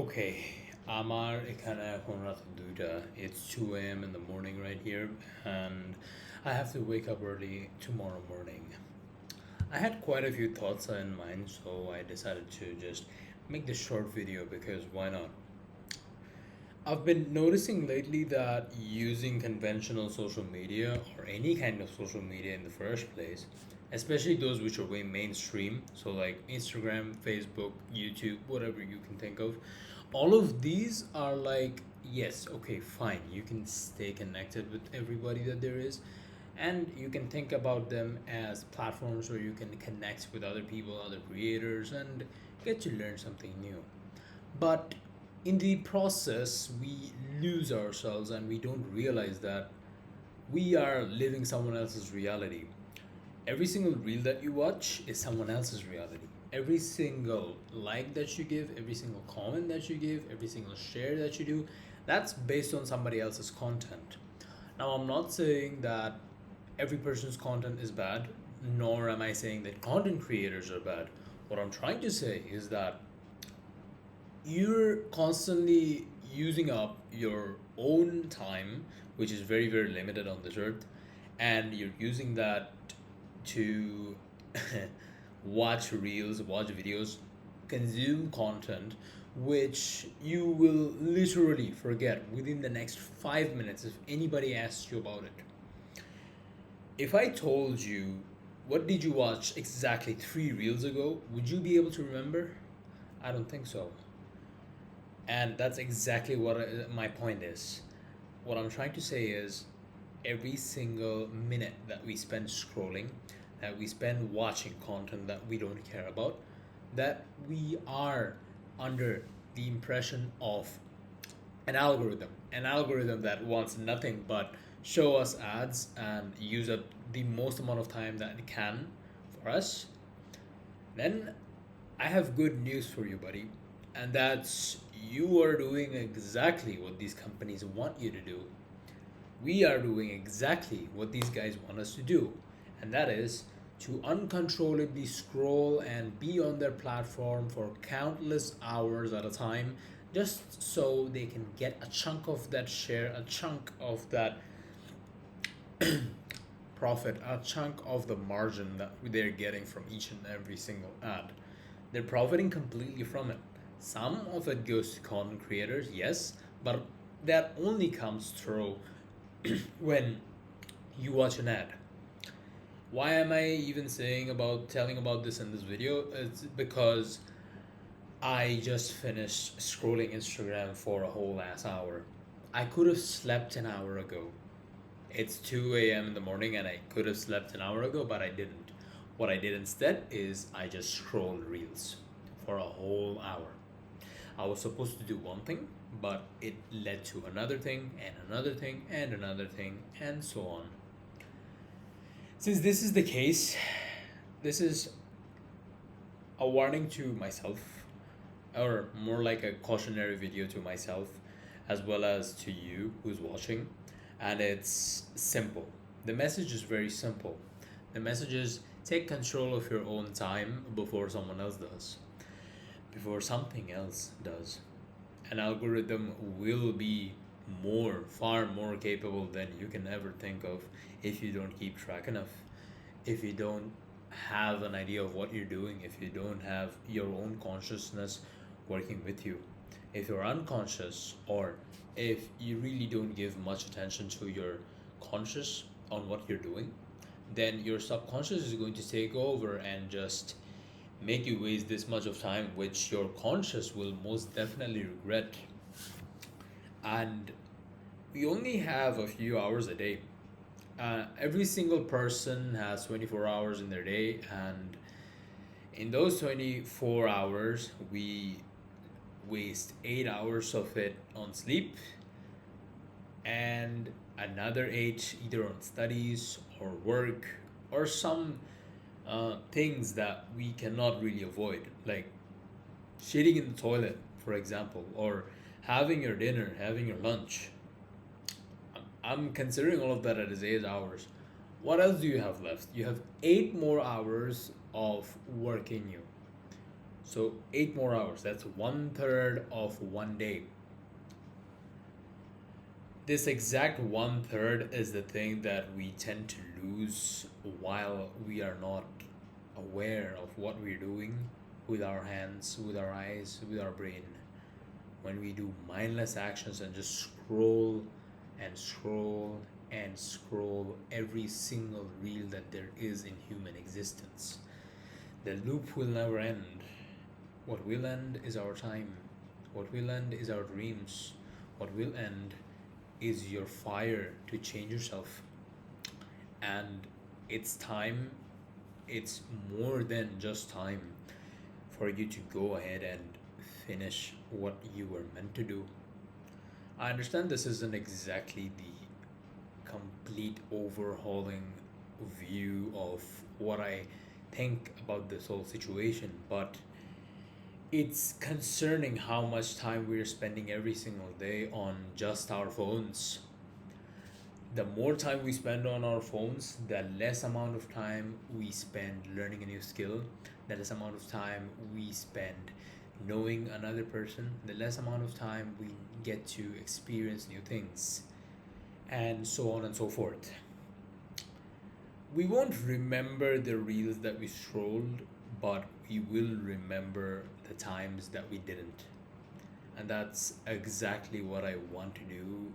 Okay, আমার এখানে এখন রাত 2টা. It's 2 a.m. in the morning right here, and I have to wake up early tomorrow morning. I had quite a few thoughts in mind, so I decided to just make this short video because why not? I've been noticing lately that using conventional social media or any kind of social media in the first place, especially those which are way mainstream, so like Instagram, Facebook, YouTube, whatever you can think of, all of these are like, yes, okay, fine, you can stay connected with everybody that there is, and you can think about them as platforms where you can connect with other people, other creators, and get to learn something new. But in the process, we lose ourselves and we don't realize that we are living someone else's reality. Every single reel that you watch is someone else's reality. Every single like that you give, every single comment that you give, every single share that you do, that's based on somebody else's content. Now, I'm not saying that every person's content is bad, nor am I saying that content creators are bad. What I'm trying to say is that you're constantly using up your own time, which is very, very limited on this earth, and you're using that to watch reels, watch videos, consume content, which you will literally forget within the next 5 minutes if anybody asks you about it. If I told you, what did you watch exactly 3 reels ago, would you be able to remember? I don't think so. And that's exactly what my point is. What I'm trying to say is every single minute that we spend scrolling, that we spend watching content that we don't care about, that we are under the impression of an algorithm that wants nothing but show us ads and use up the most amount of time that it can for us, then I have good news for you, buddy. And that's you are doing exactly what these companies want you to do. We are doing exactly what these guys want us to do. And that is to uncontrollably scroll and be on their platform for countless hours at a time just so they can get a chunk of that share, a chunk of that profit, a chunk of the margin that they're getting from each and every single ad. They're profiting completely from it. Some of it goes to content creators, yes, but that only comes through when you watch an ad. Why am I even telling about this in this video? It's because I just finished scrolling Instagram for a whole ass hour. I could have slept an hour ago. It's 2 a.m. in the morning and I could have slept an hour ago, but I didn't. What I did instead is I just scrolled reels for a whole hour. I was supposed to do one thing, but it led to another thing, and another thing, and another thing, and so on. Since this is the case, this is a warning to myself, or more like a cautionary video to myself, as well as to you who's watching. And it's simple. The message is very simple. The message is take control of your own time before someone else does, before something else does. An algorithm will be far more capable than you can ever think of if you don't keep track enough, if you don't have an idea of what you're doing, if you don't have your own consciousness working with you. If you're unconscious, or if you really don't give much attention to your conscious on what you're doing, then your subconscious is going to take over and just make you waste this much of time, which your conscious will most definitely regret. And we only have a few hours a day. Every single person has 24 hours in their day, and in those 24 hours, we waste 8 hours of it on sleep and another 8 either on studies or work or some things that we cannot really avoid, like shitting in the toilet, for example, or having your dinner, having your lunch. I'm considering all of that as 8 hours. What else do you have left? You have 8 more hours of work in you. So 8 more hours, that's 1/3 of one day. This exact 1/3 is the thing that we tend to lose while we are not aware of what we're doing with our hands, with our eyes, with our brain. When we do mindless actions and just scroll and scroll and scroll every single reel that there is in human existence, the loop will never end. What will end is our time. What will end is our dreams. What will end is your fire to change yourself. And it's time, it's more than just time for you to go ahead and finish what you were meant to do. I understand this isn't exactly the complete overhauling view of what I think about this whole situation, but it's concerning how much time we're spending every single day on just our phones. The more time we spend on our phones, the less amount of time we spend learning a new skill, the less amount of time we spend knowing another person, the less amount of time we get to experience new things, and so on and so forth. We won't remember the reels that we scrolled, but we will remember the times that we didn't. And that's exactly what I want to do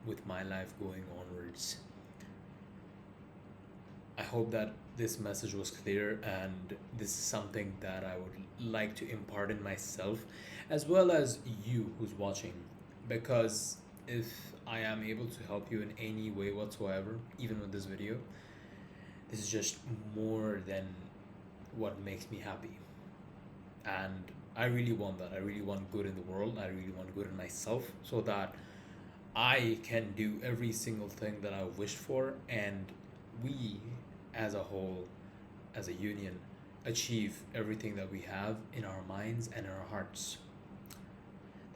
with my life going onwards. I hope that this message was clear, and this is something that I would like to impart in myself as well as you who's watching. Because if I am able to help you in any way whatsoever, even with this video, this is just more than what makes me happy. And I really want that. I really want good in the world. I really want good in myself so that I can do every single thing that I wish for, and we as a whole, as a union, achieve everything that we have in our minds and in our hearts.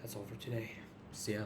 That's all for today. See ya.